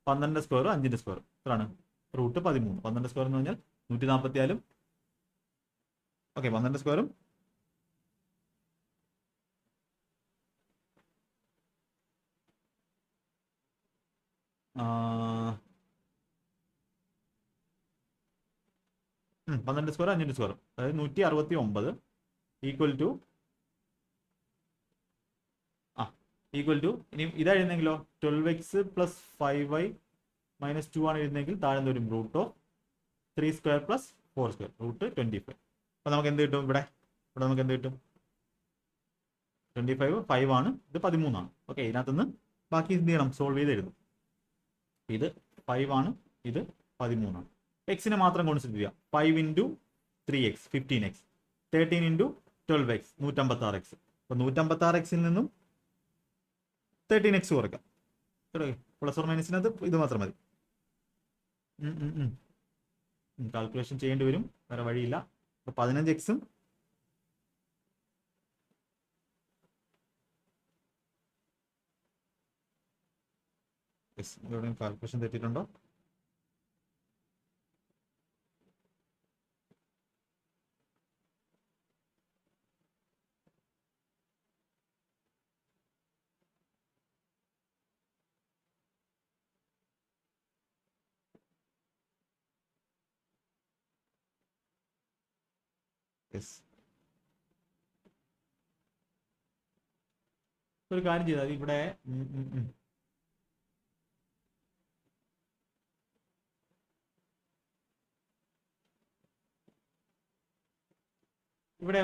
12² 5² എത്രയാണ്? റൂട്ട് 13. 12² എന്ന് പറഞ്ഞാൽ 144. ഓക്കെ, 12² 12² 5², അതായത് 169 ഈക്വൽ ടു ഇനി ഇത് എഴുതുന്നെങ്കിലോ 12x + 5y - 2 ആണ് എഴുതുന്നെങ്കിൽ താഴെ വരും റൂട്ട് ഓഫ് 3² + 4² റൂട്ട് 25. അപ്പൊ നമുക്ക് എന്ത് കിട്ടും? ഇവിടെ നമുക്ക് എന്ത് കിട്ടും? 25 5 ആണ്, ഇത് 13 ആണ്. ഓക്കെ, ഇതിനകത്തുനിന്ന് ബാക്കി എന്ത് ചെയ്യണം? സോൾവ് ചെയ്ത് എഴുതും. ഇത് 5 ആണ്, ഇത് 13 ആണ്. എക്സിനെ മാത്രം കോൺസിഡർ ചെയ്യുക. 5 × 3x 15x, 13 × 12x 156x. അപ്പൊ 156xൽ നിന്നും 13x കുറയ്ക്കാം. പ്ലസ് ഓർ മൈനസിനകത്ത് ഇത് മാത്രം മതി. കാൽക്കുലേഷൻ ചെയ്യേണ്ടി വരും, വേറെ വഴിയില്ല. അപ്പൊ 15x ഇവിടെ കാൽക്കുലേഷൻ തെറ്റിയിട്ടുണ്ടോ? ഒരു കാര്യം ചെയ്താൽ ഇവിടെ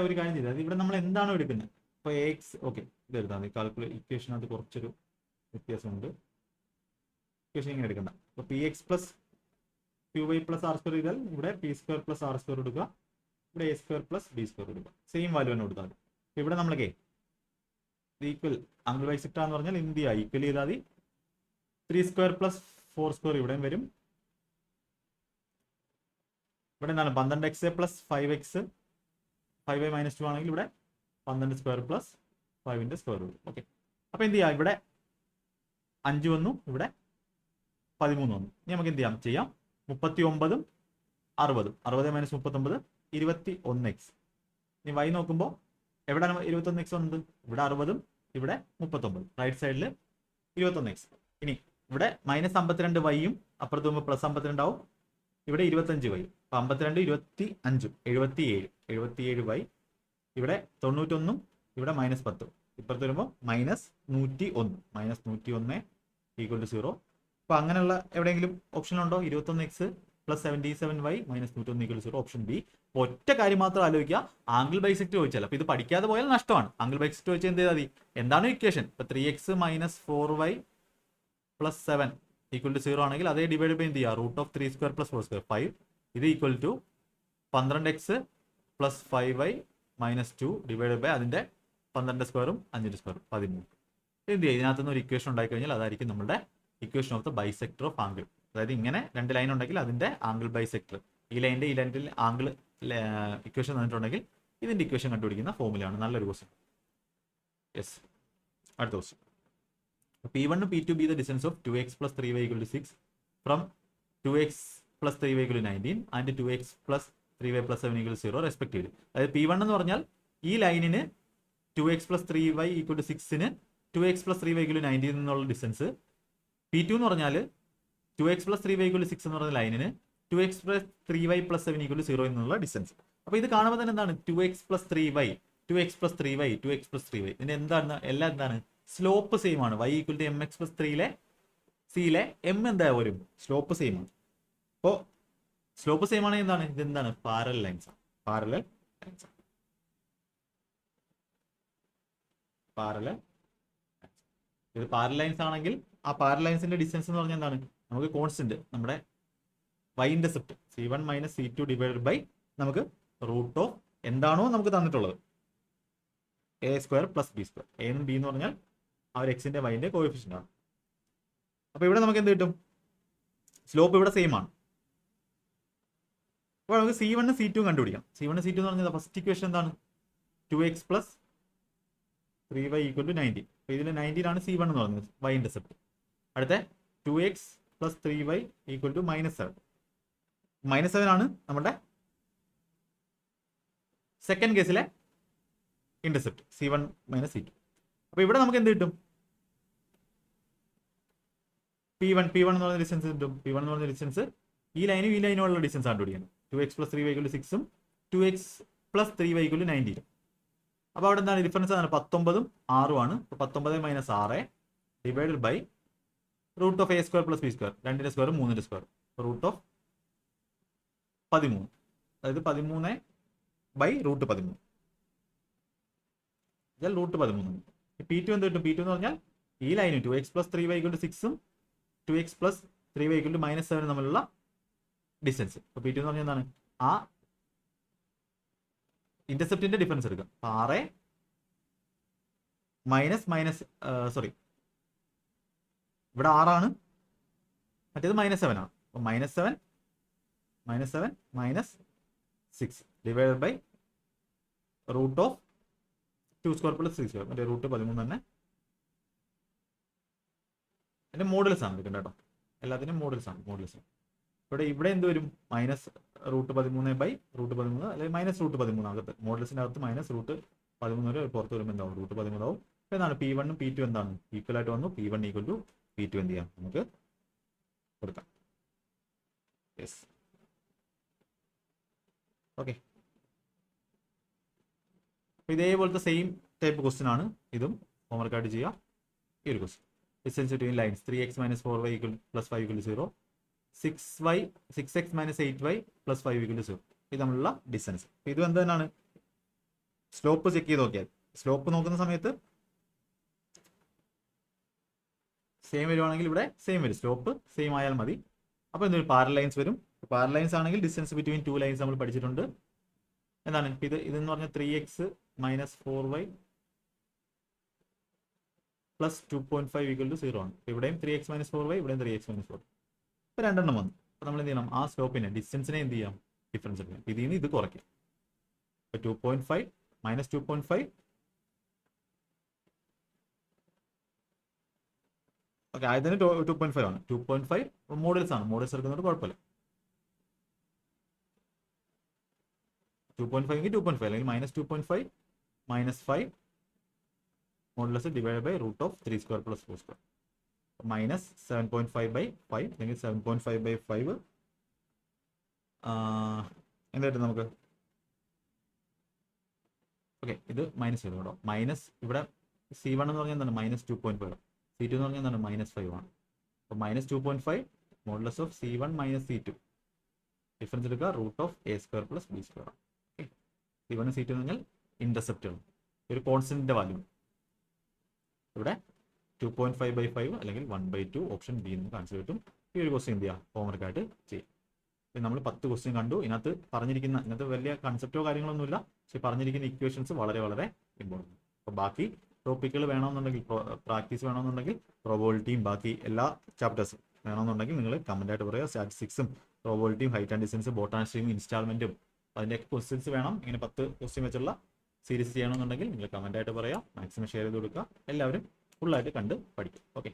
ഒരു കാര്യം ചെയ്താൽ ഇവിടെ നമ്മൾ എന്താണോ എടുക്കുന്നത്, ഇപ്പൊ എക്സ് ഓക്കെ ഇത് എടുത്താൽ മതി. ഇക്വേഷനകത്ത് കുറച്ചൊരു വ്യത്യാസമുണ്ട്. ഇക്വേഷൻ ഇങ്ങനെ എടുക്കണ്ട. അപ്പൊ px + qy + r² ചെയ്താൽ ഇവിടെ p² + r² എടുക്കുക, ഇവിടെ a² + b² എടുക്കുക. സെയിം വാല്യൂ തന്നെ കൊടുത്താൽ മതി. ഇവിടെ നമ്മളൊക്കെ ഈക്വൽ ആംഗിൾ ബൈസെക്ടർ എന്ന് പറഞ്ഞാൽ എന്ത് ചെയ്യുക, ഈക്വൽ ചെയ്താൽ മതി. 3² + 4² ഇവിടെയും വരും. ഇവിടെ എന്താണ് 12x + 5x 5y - 2 ആണെങ്കിൽ ഇവിടെ 12² + 5 വരും. ഓക്കെ, അപ്പൊ എന്ത് ചെയ്യാം, ഇവിടെ 5 വന്നു, ഇവിടെ 13 വന്നു. ഇനി നമുക്ക് എന്ത് ചെയ്യാം 39 60 60 - 39 21x. ഇനി y നോക്കുമ്പോൾ എവിടെയാണ് 21x വന്നത്? ഇവിടെ 60, ഇവിടെ 39, റൈറ്റ് സൈഡിൽ 21x. ഇനി ഇവിടെ -52y അപ്പുറത്ത് പോകുമ്പോൾ +52 ആവും. ഇവിടെ 25y, 52 25 77 77y. ഇവിടെ 91, ഇവിടെ -10. ഇപ്പുറത്ത് വരുമ്പോൾ -101 -101 = 0. അപ്പൊ അങ്ങനെയുള്ള എവിടെയെങ്കിലും ഓപ്ഷൻ ഉണ്ടോ? 21x plus 77y minus 101 0. Option B. ഒറ്റ കാര്യം മാത്രം ആലോചിക്കുക, ആംഗിൾ ബൈസെക്ട് ചോദിച്ചാൽ. അപ്പോൾ ഇത് പഠിക്കാതെ പോയാൽ നഷ്ടമാണ്. ആംഗിൾ ബൈസെക്ട് ചോദിച്ചാൽ എന്ത് ചെയ്താൽ മതി? എന്താണ് ഇക്വേഷൻ? ഇപ്പോൾ 3x minus 4y plus 7 equal to 0 ആണെങ്കിൽ അതേ ഡിവൈഡ് ബൈ എന്ത് ചെയ്യുക? Root of 3 square plus 4 square 5. ഇത് equal to 12x plus 5y minus 2 divide by അതിൻ്റെ 12 സ്ക്വയറും 5 സ്ക്വയറും 13. എന്ത് ചെയ്യുക? ഇതിനകത്തുനിന്ന് ഒരു ഇക്വേഷൻ ഉണ്ടായി കഴിഞ്ഞാൽ അതായിരിക്കും നമ്മുടെ equation of the bisector of angle. അതായത് ഇങ്ങനെ രണ്ട് ലൈൻ ഉണ്ടെങ്കിൽ അതിന്റെ ആംഗിൾ ബൈസെക്ടർ, ഈ ലൈനിൽ ആംഗിൾ ഇക്വേഷൻ തന്നിട്ടുണ്ടെങ്കിൽ ഇതിന്റെ ഇക്വേഷൻ കണ്ടുപിടിക്കുന്ന ഫോമുലയാണ്. നല്ലൊരു ക്വസ്റ്റ്യൻ. യെസ്, അടുത്ത question. P1 and P2 be the distance of 2x plus 3y equal to 6 from 2x plus 3y equal to 19 and 2x plus 3y plus 7 equal to 0 respectively. അതായത് P1 എന്ന് പറഞ്ഞാൽ ഈ ലൈനിന് 2x plus 3y equal to 6ന് 2x plus 3y equal to 19 എന്നുള്ള distance. P2 എന്ന് പറഞ്ഞാൽ 2x plus 3y equal to 6 എന്ന് പറഞ്ഞ ലൈനിന് 2x plus 3y plus 7 equal to 0 എന്നുള്ള ഡിസ്റ്റൻസ്. അപ്പോൾ ഇത് കാണുമ്പോൾ തന്നെ എന്താണ്? 2x plus 3y 2x plus 3y 2x plus 3y. ഇതിന്റെ എന്താണ്? എല്ലാം എന്താണ്? സ്ലോപ്പ് സെയിം ആണ്. y equal to mx plus 3ലെ സിയിലെ m എന്താ വരും? സ്ലോപ്പ് സെയിം ആണ്. അപ്പോൾ സ്ലോപ്പ് സെയിം ആണെങ്കിൽ എന്താണ്? ഇത് എന്താണ്? പാരലൽ ലൈൻസ് ആണ്. Parallel lines. പാരലൽ ഇത് പാരലൽ ലൈൻസ് ആണെങ്കിൽ ആ പാരലൽ ലൈൻസിന്റെ ഡിസ്റ്റൻസ് എന്ന് പറഞ്ഞാൽ എന്താണ്? നമുക്ക് കോൺസ്റ്റന്റ് നമ്മുടെ y intercept c1 minus c2 divided by നമുക്ക് റൂട്ട് ഓഫ് എന്താണോ നമുക്ക് തന്നിട്ടുള്ളത് a square plus B square. a എന്നും ബി എന്ന് പറഞ്ഞാൽ ആ ഒരു എക്സിന്റെ വൈന്റെ കോഎഫിഷ്യന്റ് ആണ്. അപ്പോൾ ഇവിടെ നമുക്ക് എന്ത് കിട്ടും? സ്ലോപ്പ് ഇവിടെ സെയിം ആണ്. അപ്പോൾ നമുക്ക് c1 c2 കണ്ടുപിടിക്കാം. c1 c2 എന്ന് പറഞ്ഞാൽ ഫസ്റ്റ് ഇക്വേഷൻ എന്താണ്? 2x plus 3y equal to 90. അപ്പോൾ ഇതിൽ 19 ആണ് c1 എന്ന് പറയുന്നത് y ഇന്റർസെപ്റ്റ്. അടുത്ത 2x plus 3y equal to -7. -7 ആണ് നമ്മുടെ സെക്കൻഡ് കേസിലെ ഇന്റർസെപ്റ്റ് c1 മൈനസ് c2. അപ്പോൾ ഇവിടെ നമുക്ക് എന്ത് കിട്ടും? P1 എന്ന് പറയുന്ന ഡിസ്റ്റൻസ് കിട്ടും. P1 എന്ന് പറയുന്ന ഡിസ്റ്റൻസ് ഈ ലൈനും ഉള്ള ഡിസ്റ്റൻസ് കണ്ടുപിടിക്കണം. 2x plus 3y equal to 6ഉം 2x plus 3y equal to 19. അപ്പോൾ അവിടെ എന്താണ് ഡിഫറൻസ്? ആണ് 19ഉം 6ഉം ആണ്. അപ്പോൾ 19 minus 6 divided by root of a square plus B square. 2ന്റെ സ്ക്വയറും 3ന്റെ സ്ക്വയർ റൂട്ട് ഓഫ് 13. അതായത് 13 ബൈ റൂട്ട് 13 റൂട്ട് 13. P2 എന്ത് കിട്ടും? P2 എന്ന് പറഞ്ഞാൽ ഈ ലൈനും 2x plus 3y equal to 6ഉം 2x plus 3y equal to -7 തമ്മിലുള്ള ഡിസ്റ്റൻസ്. അപ്പോൾ P2 എന്ന് പറഞ്ഞാൽ എന്താണ്? ആ ഇന്റർസെപ്റ്റിന്റെ ഡിഫറൻസ് എടുക്കാം. 6 സോറി ഇവിടെ 6 ആണ്, മറ്റേത് -7 ആണ്. അപ്പോൾ -7 minus 6 divided by root of 2 square plus 3 square, മറ്റേ റൂട്ട് 13 തന്നെ. അതിന്റെ മോഡൽസ് ആണ് എടുക്കേണ്ടത് കേട്ടോ. എല്ലാത്തിനും മോഡൽസ് ആണ്. ഇവിടെ എന്ത് വരും? മൈനസ് റൂട്ട് 13 ബൈ റൂട്ട് 13 അല്ലെങ്കിൽ മൈനസ് റൂട്ട് 13 അകത്ത് മോഡൽസിന്റെ അകത്ത് മൈനസ് റൂട്ട് 13 വരെ പുറത്ത് വരുമ്പോൾ എന്താവും? റൂട്ട് 13 ആവും. അപ്പോൾ എന്താണ്? P1 ഉം P2 എന്താണ്? ഈക്വൽ ആയിട്ട് വന്നു. P1 ഈക്വൽ ടു P2 എന്ത് ചെയ്യാം? നമുക്ക് കൊടുക്കാം. Yes, okay. അപ്പോൾ ഇതേപോലത്തെ സെയിം ടൈപ്പ് ക്വസ്റ്റ്യൻ ആണ് ഇതും. ഹോംവർക്ക് ആയിട്ട് ചെയ്യുക. ഈ ഒരു question distance between lines 3x minus 4y equal plus 5 equal to 0, 6x minus 8y plus 5 equal to 0. ഇത് തമ്മിലുള്ള ഡിസ്റ്റൻസ്. ഇത് എന്ത് തന്നെയാണ്? സ്ലോപ്പ് ചെക്ക് ചെയ്ത് നോക്കിയാൽ സ്ലോപ്പ് നോക്കുന്ന സമയത്ത് സെയിം വരുവാണെങ്കിൽ ഇവിടെ സെയിം വരും. സ്ലോപ്പ് സെയിം ആയാൽ മതി. അപ്പോൾ എന്തൊരു പാരലൽ ലൈൻസ് വരും. പാരലൽ ലൈൻസ് ആണെങ്കിൽ ഡിസ്റ്റൻസ് ബിറ്റ്വീൻ 2 ലൈൻസ് നമ്മൾ പഠിച്ചിട്ടുണ്ട്. എന്താണ് ഇതെന്ന് പറഞ്ഞാൽ 3x minus 4y plus 2.5 equal to 0 ആണ്. ഇവിടെയും 3x മൈനസ് 4y, ഇവിടെയും 3x മൈനസ് 4. ഇപ്പോൾ രണ്ടെണ്ണം വന്നു. അപ്പോൾ നമ്മൾ എന്ത് ചെയ്യണം? ആ സ്ലോപ്പിനെ ഡിസ്റ്റൻസിനെ എന്ത് ചെയ്യാം? ഡിഫറൻസ് എടുക്കാം. ഇതിൽ നിന്ന് ഇത് കുറയ്ക്കാം. ഇപ്പോൾ 2.5 മൈനസ് 2.5 ഓക്കെ. ആയതിന് 2.5 ആണ്. 2.5 മോഡൽസ് ആണ്. മോഡൽസ് എടുക്കുന്നതുകൊണ്ട് കുഴപ്പമില്ല. 2.5 എങ്കിൽ 2.5 അല്ലെങ്കിൽ minus 2.5 minus 5 modulus divide by root of 3 square plus 4 square minus 7.5 by 5 അല്ലെങ്കിൽ 7.5 ബൈ 5 എന്തായിട്ട് നമുക്ക് ഓക്കെ. ഇത് മൈനസ് ചെയ്തു കേട്ടോ. മൈനസ് ഇവിടെ C1 എന്ന് പറഞ്ഞാൽ എന്താണ്? മൈനസ് 2.5. C2 എന്ന് പറഞ്ഞാൽ എന്താണ്? -5 ആണ്. അപ്പോൾ -2.5 modulus of C1 minus C2 difference എടുക്കുക √(a² + b²). Okay, c1 c2 എന്ന് പറഞ്ഞാൽ ഇന്റർസെപ്റ്റുകൾ, ഒരു കോൺസ്റ്റന്റിന്റെ വാല്യൂ. ഇവിടെ 2.5/5 അല്ലെങ്കിൽ 1/2 ഓപ്ഷൻ ബി എന്ന് കാണിച്ചു കിട്ടും. ഈ ഒരു ക്വസ്റ്റ്യൻ എന്ത് ചെയ്യുക, ഹോംവർക്ക് ആയിട്ട് ചെയ്യും. നമ്മൾ 10 ക്വസ്റ്റ്യൻ കണ്ടു. ഇതിനകത്ത് വലിയ കൺസെപ്റ്റോ കാര്യങ്ങളൊന്നുമില്ല, പക്ഷെ പറഞ്ഞിരിക്കുന്ന ഇക്വേഷൻസ് വളരെ വളരെ ഇമ്പോർട്ടൻറ്റ്. അപ്പോൾ ബാക്കി ടോപ്പിക്കുകൾ വേണമെന്നുണ്ടെങ്കിൽ, പ്രാക്ടീസ് വേണമെന്നുണ്ടെങ്കിൽ, പ്രോബബിലിറ്റിയും ബാക്കി എല്ലാ ചാപ്റ്റേഴ്സും വേണമെന്നുണ്ടെങ്കിൽ നിങ്ങൾ കമൻ്റായിട്ട് പറയുക. സ്റ്റാറ്റിസ്റ്റിക്സും പ്രോബബിലിറ്റിയും ഹൈറ്റ് ആൻഡ് ഡിസ്റ്റൻസ് ബോട്ടാണി സ്ട്രീമും ഇൻസ്റ്റാൾമെൻറ്റും അതിൻ്റെയൊക്കെ ക്വസ്റ്റ്യൻസ് വേണം. ഇങ്ങനെ 10 ക്വസ്റ്റ്യൻ വെച്ചുള്ള സീരീസ് ചെയ്യണമെന്നുണ്ടെങ്കിൽ നിങ്ങൾ കമൻ്റായിട്ട് പറയുക. മാക്സിമം ഷെയർ ചെയ്ത് കൊടുക്കുക. എല്ലാവരും ഫുള്ളായിട്ട് കണ്ട് പഠിക്കും. ഓക്കെ.